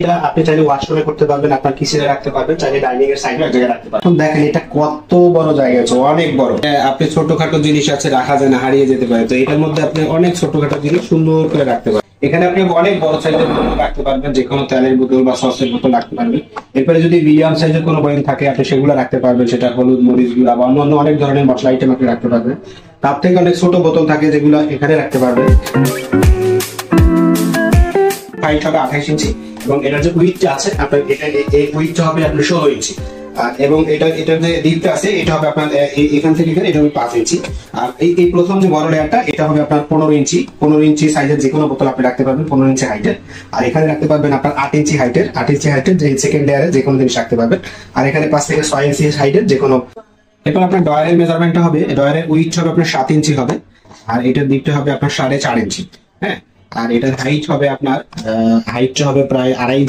এটা আপনি চাইলে ওয়াশরুমে করতে পারবেন, আপনার কিচেনে রাখতে পারবেন, চাইলে ডাইনিং এর সাইডে এক জায়গায় রাখতে পারবেন। দেখেন এটা কত বড় জায়গা আছে, অনেক বড়। আপনি ছোটখাটো জিনিস আছে রাখা যায় না, হারিয়ে যেতে পারে, তো এটার মধ্যে আপনি অনেক ছোটখাটো জিনিস সুন্দর করে রাখতে পারবেন। এখানে আপনি অনেক বড় সাইজের বোতল রাখতে পারবেন, যে কোনো তেলের বোতল বা সসের বোতল রাখতে পারবেন। এরপরে যদি মিডিয়াম সাইজের কোনো বয়াম থাকে আপনি সেগুলো রাখতে পারবেন, সেটা হলুদ মরিচ গুঁড়া বা অন্য অনেক ধরনের মশলা আইটেম আপনি রাখতে পারবেন। তার থেকে অনেক ছোট বোতল থাকে যেগুলো এখানে রাখতে পারবেন। হাইট হবে 28 ইঞ্চি এবং এটার যে উইডথটা আছে আপনার এই উইডথটা হবে আপনার 16 ইঞ্চি। এবং এটার যে ডিপটা আছে এটা হবে আপনার এখান থেকে এখানে এটা হবে 5 ইঞ্চি। আর এই প্রথম যে বড় লেয়ারটা এটা হবে আপনার 15 ইঞ্চি সাইজের যে কোনো বোতল আপনি রাখতে পারবেন, 15 ইঞ্চি হাইটের। আর এখানে রাখতে পারবেন আপনার 8 ইঞ্চি হাইটের যে সেকেন্ড লেয়ারে যে কোনো জিনিস রাখতে পারবেন। আর এখানে 5 থেকে 6 ইঞ্চি হাইটের যে কোনো। এরপর আপনার ডয়ারের মেজারমেন্টটা হবে, ডয়ারের উইডথ হবে আপনার 7 ইঞ্চি হবে, আর এটার দিকটা হবে আপনার 4.5 ইঞ্চি। হ্যাঁ, আর এটার হাইট হবে আপনার হাইটটা হবে প্রায় 2.5